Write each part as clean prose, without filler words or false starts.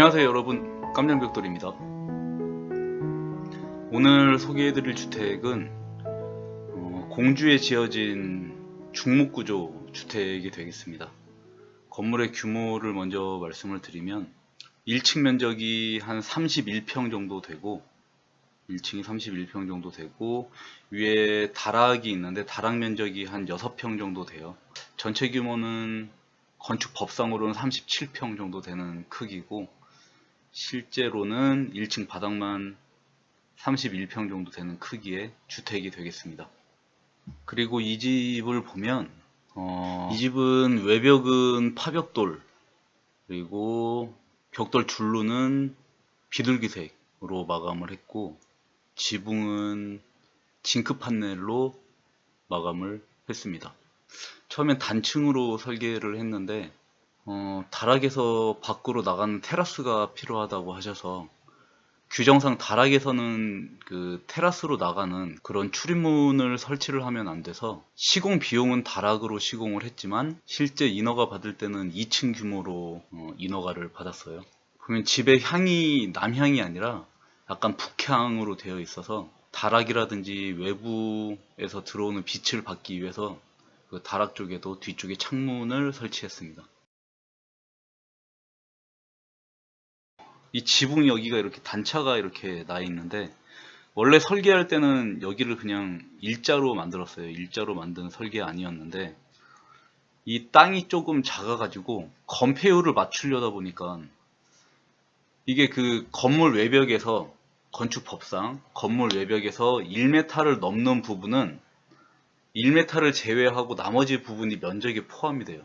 안녕하세요 여러분, 깜냥벽돌입니다. 오늘 소개해드릴 주택은 공주에 지어진 중목구조 주택이 되겠습니다. 건물의 규모를 먼저 말씀을 드리면 1층 면적이 한 31평 정도 되고 1층이 31평 정도 되고 위에 다락이 있는데 다락 면적이 한 6평 정도 돼요. 전체 규모는 건축 법상으로는 37평 정도 되는 크기고 실제로는 1층 바닥만 31평 정도 되는 크기의 주택이 되겠습니다. 그리고 이 집을 보면 이 집은 외벽은 파벽돌, 그리고 벽돌 줄루는 비둘기색으로 마감을 했고 지붕은 징크 판넬로 마감을 했습니다. 처음엔 단층으로 설계를 했는데 다락에서 밖으로 나가는 테라스가 필요하다고 하셔서 규정상 다락에서는 그 테라스로 나가는 그런 출입문을 설치를 하면 안 돼서 시공 비용은 다락으로 시공을 했지만 실제 인허가 받을 때는 2층 규모로 인허가를 받았어요. 그러면 집의 향이 남향이 아니라 약간 북향으로 되어 있어서 다락이라든지 외부에서 들어오는 빛을 받기 위해서 그 다락 쪽에도 뒤쪽에 창문을 설치했습니다. 이 지붕 여기가 이렇게 단차가 이렇게 나 있는데 원래 설계할 때는 여기를 그냥 일자로 만들었어요. 일자로 만든 설계 아니었는데 이 땅이 조금 작아 가지고 건폐율을 맞추려다 보니까 이게 그 건물 외벽에서 건축법상 건물 외벽에서 1m를 넘는 부분은 1m를 제외하고 나머지 부분이 면적에 포함이 돼요.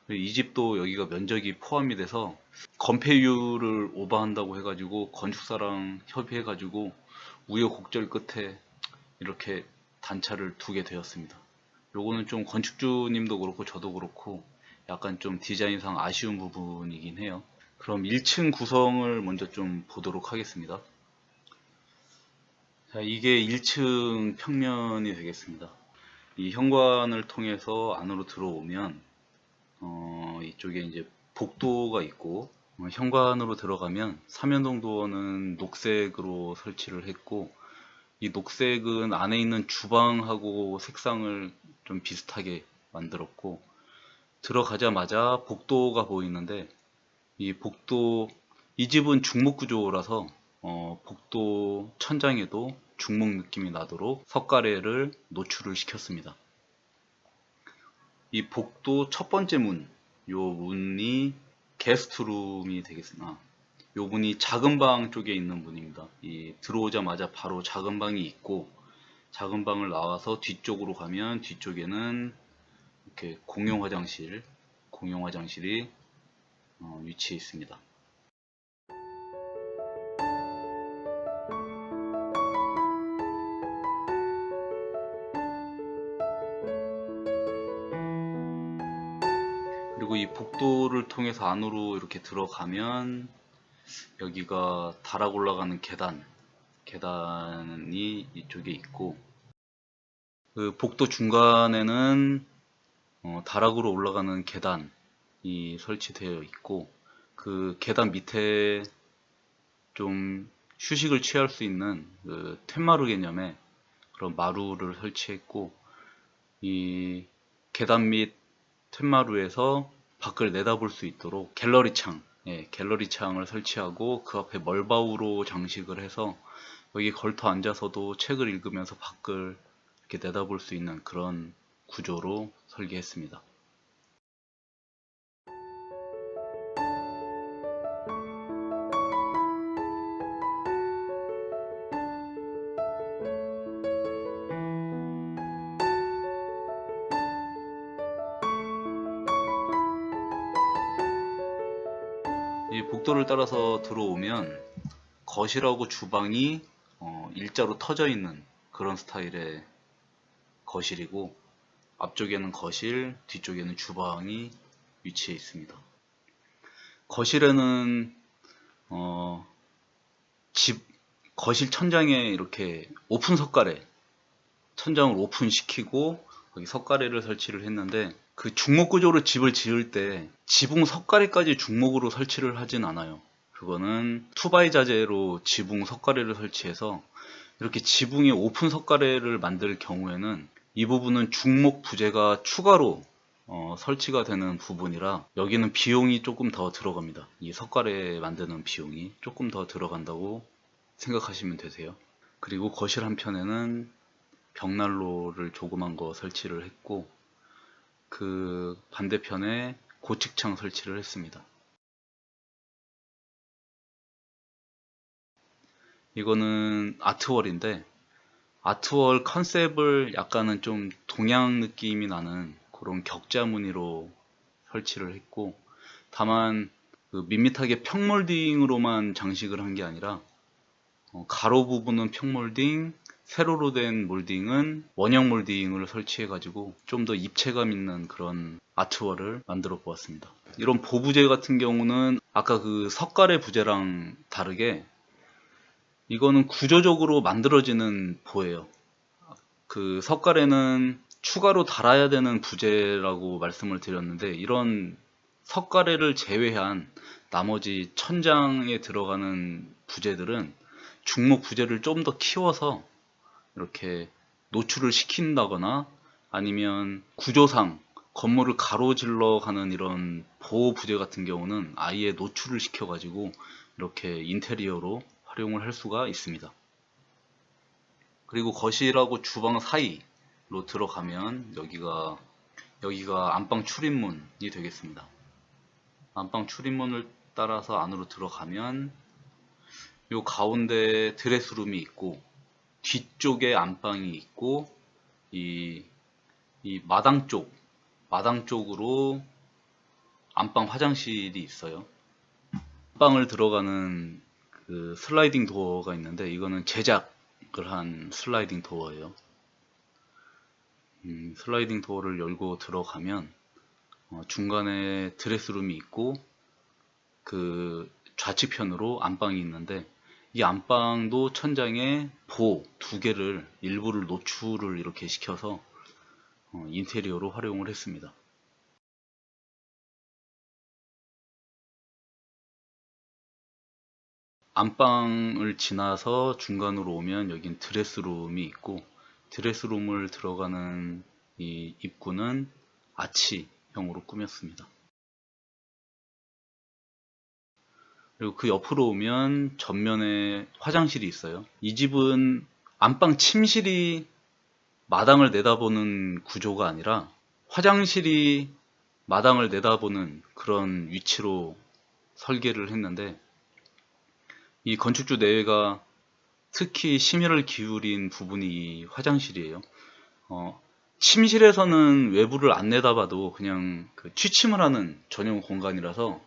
이 집도 여기가 면적이 포함이 돼서 건폐율을 오버한다고 해가지고 건축사랑 협의해가지고 우여곡절 끝에 이렇게 단차를 두게 되었습니다. 요거는 좀 건축주님도 그렇고 저도 그렇고 약간 좀 디자인상 아쉬운 부분이긴 해요. 그럼 1층 구성을 먼저 좀 보도록 하겠습니다. 자, 이게 1층 평면이 되겠습니다. 이 현관을 통해서 안으로 들어오면 이쪽에 이제 복도가 있고 현관으로 들어가면 삼연동 도어는 녹색으로 설치를 했고 이 녹색은 안에 있는 주방하고 색상을 좀 비슷하게 만들었고 들어가자마자 복도가 보이는데 이 집은 중목 구조라서 복도 천장에도 중목 느낌이 나도록 석가래를 노출을 시켰습니다. 이 복도 첫 번째 문, 요 문이 게스트룸이 되겠습니다. 요 문이 작은 방 쪽에 있는 문입니다. 이 들어오자마자 바로 작은 방이 있고 작은 방을 나와서 뒤쪽으로 가면 뒤쪽에는 이렇게 공용 화장실이 위치해 있습니다. 그리고 이 복도를 통해서 안으로 이렇게 들어가면 여기가 다락 올라가는 계단이 이쪽에 있고 그 복도 중간에는 다락으로 올라가는 계단이 설치되어 있고 그 계단 밑에 좀 휴식을 취할 수 있는 그 텐마루 개념의 그런 마루를 설치했고 이 계단 밑 텐마루에서 밖을 내다볼 수 있도록 갤러리 창을 설치하고 그 앞에 멀바우로 장식을 해서 여기 걸터 앉아서도 책을 읽으면서 밖을 이렇게 내다볼 수 있는 그런 구조로 설계했습니다. 이 복도를 따라서 들어오면 거실하고 주방이 일자로 터져 있는 그런 스타일의 거실이고 앞쪽에는 거실, 뒤쪽에는 주방이 위치해 있습니다. 거실에는 거실 천장에 이렇게 오픈 석가래, 천장을 오픈시키고 거기 석가래를 설치를 했는데 그 중목 구조로 집을 지을 때 지붕 석가래까지 중목으로 설치를 하진 않아요. 그거는 투바이 자재로 지붕 석가래를 설치해서 이렇게 지붕에 오픈 석가래를 만들 경우에는 이 부분은 중목 부재가 추가로 설치가 되는 부분이라 여기는 비용이 조금 더 들어갑니다. 이 석가래 만드는 비용이 조금 더 들어간다고 생각하시면 되세요. 그리고 거실 한편에는 벽난로를 조그만 거 설치를 했고 그 반대편에 고측창 설치를 했습니다. 이거는 아트월인데 아트월 컨셉을 약간은 좀 동양 느낌이 나는 그런 격자 무늬로 설치를 했고 다만 그 밋밋하게 평몰딩으로만 장식을 한 게 아니라 가로 부분은 평몰딩, 세로로 된 몰딩은 원형 몰딩을 설치해 가지고 좀 더 입체감 있는 그런 아트월을 만들어 보았습니다. 이런 보부재 같은 경우는 아까 그 석가래 부재랑 다르게 이거는 구조적으로 만들어지는 보예요. 그 석가래는 추가로 달아야 되는 부재라고 말씀을 드렸는데 이런 석가래를 제외한 나머지 천장에 들어가는 부재들은 중목 부재를 좀 더 키워서 이렇게 노출을 시킨다거나 아니면 구조상 건물을 가로질러 가는 이런 보호 부재 같은 경우는 아예 노출을 시켜 가지고 이렇게 인테리어로 활용을 할 수가 있습니다. 그리고 거실하고 주방 사이로 들어가면 여기가 안방 출입문이 되겠습니다. 안방 출입문을 따라서 안으로 들어가면 요 가운데 드레스룸이 있고 뒤쪽에 안방이 있고 이 마당 쪽으로 안방 화장실이 있어요. 안방을 들어가는 그 슬라이딩 도어가 있는데 이거는 제작을 한 슬라이딩 도어예요. 슬라이딩 도어를 열고 들어가면 중간에 드레스룸이 있고 그 좌측편으로 안방이 있는데 이 안방도 천장에 보 두 개를 일부를 노출을 이렇게 시켜서 인테리어로 활용을 했습니다. 안방을 지나서 중간으로 오면 여긴 드레스룸이 있고 드레스룸을 들어가는 이 입구는 아치형으로 꾸몄습니다. 그리고 그 옆으로 오면 전면에 화장실이 있어요. 이 집은 안방 침실이 마당을 내다보는 구조가 아니라 화장실이 마당을 내다보는 그런 위치로 설계를 했는데 이 건축주 내외가 특히 심혈을 기울인 부분이 이 화장실이에요. 침실에서는 외부를 안 내다봐도 그냥 그 취침을 하는 전용 공간이라서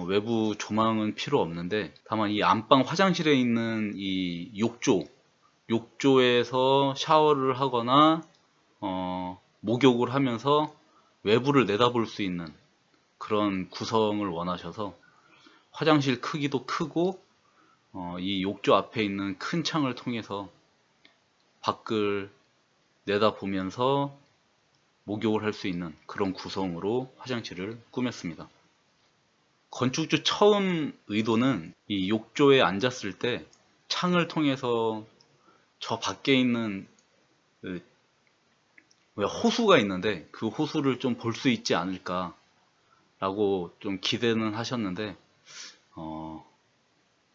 외부 조망은 필요 없는데 다만 이 안방 화장실에 있는 이 욕조에서 샤워를 하거나 목욕을 하면서 외부를 내다볼 수 있는 그런 구성을 원하셔서 화장실 크기도 크고 이 욕조 앞에 있는 큰 창을 통해서 밖을 내다보면서 목욕을 할 수 있는 그런 구성으로 화장실을 꾸몄습니다. 건축주 처음 의도는 이 욕조에 앉았을 때 창을 통해서 저 밖에 있는 그 호수가 있는데 그 호수를 좀 볼 수 있지 않을까 라고 좀 기대는 하셨는데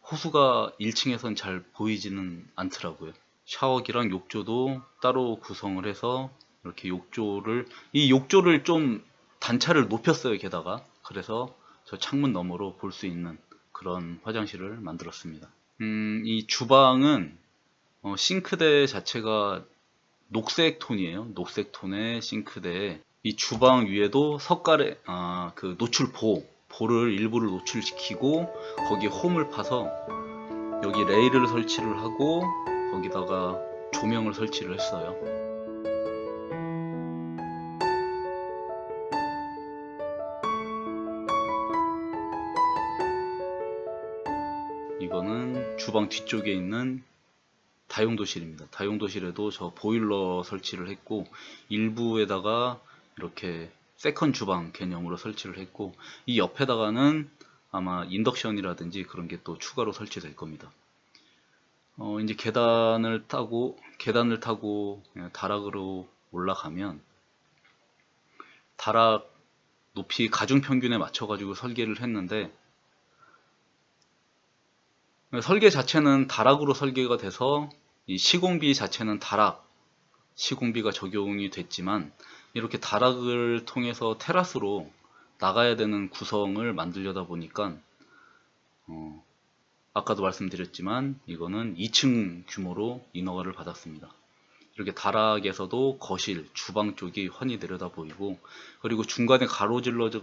호수가 1층에선 잘 보이지는 않더라고요. 샤워기랑 욕조도 따로 구성을 해서 이렇게 이 욕조를 좀 단차를 높였어요. 게다가 그래서 저 창문 너머로 볼 수 있는 그런 화장실을 만들었습니다. 이 주방은 싱크대 자체가 녹색 톤이에요. 녹색 톤의 싱크대에 이 주방 위에도 석가래 그 보를 일부를 노출시키고 거기에 홈을 파서 여기 레일을 설치를 하고 거기다가 조명을 설치를 했어요. 이거는 주방 뒤쪽에 있는 다용도실입니다. 다용도실에도 저 보일러 설치를 했고 일부에다가 이렇게 세컨 주방 개념으로 설치를 했고 이 옆에다가는 아마 인덕션이라든지 그런 게 또 추가로 설치될 겁니다. 이제 계단을 타고 다락으로 올라가면 다락 높이 가중 평균에 맞춰 가지고 설계를 했는데, 설계 자체는 다락으로 설계가 돼서 이 시공비 자체는 다락 시공비가 적용이 됐지만, 이렇게 다락을 통해서 테라스로 나가야 되는 구성을 만들려다 보니까 아까도 말씀드렸지만 이거는 2층 규모로 인허가를 받았습니다. 이렇게 다락에서도 거실, 주방 쪽이 훤히 내려다 보이고, 그리고 중간에 가로질러져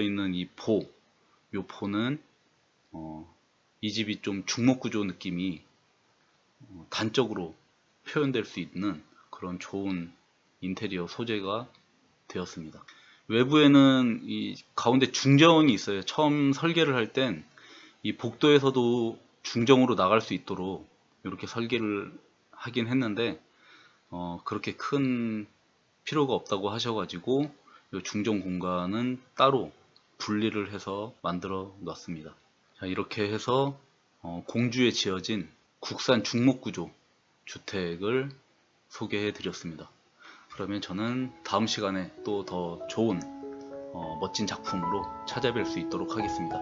있는 이 요 포는 이 집이 좀 중목구조 느낌이 단적으로 표현될 수 있는 그런 좋은 인테리어 소재가 되었습니다. 외부에는 이 가운데 중정이 있어요. 처음 설계를 할 땐 이 복도에서도 중정으로 나갈 수 있도록 이렇게 설계를 하긴 했는데, 그렇게 큰 필요가 없다고 하셔가지고 이 중정 공간은 따로 분리를 해서 만들어 놨습니다. 자, 이렇게 해서 공주에 지어진 국산 중목구조 주택을 소개해 드렸습니다. 그러면 저는 다음 시간에 또 더 좋은 멋진 작품으로 찾아뵐 수 있도록 하겠습니다.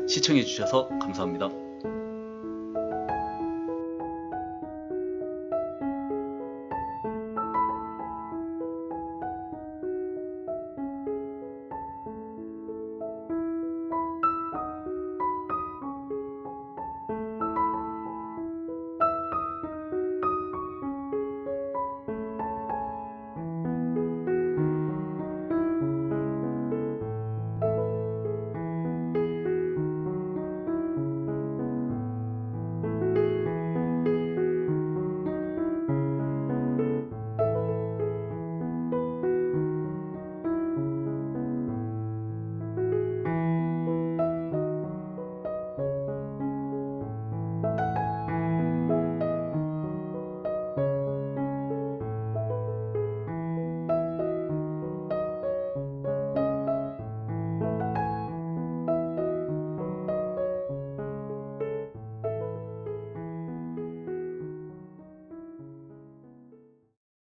시청해 주셔서 감사합니다.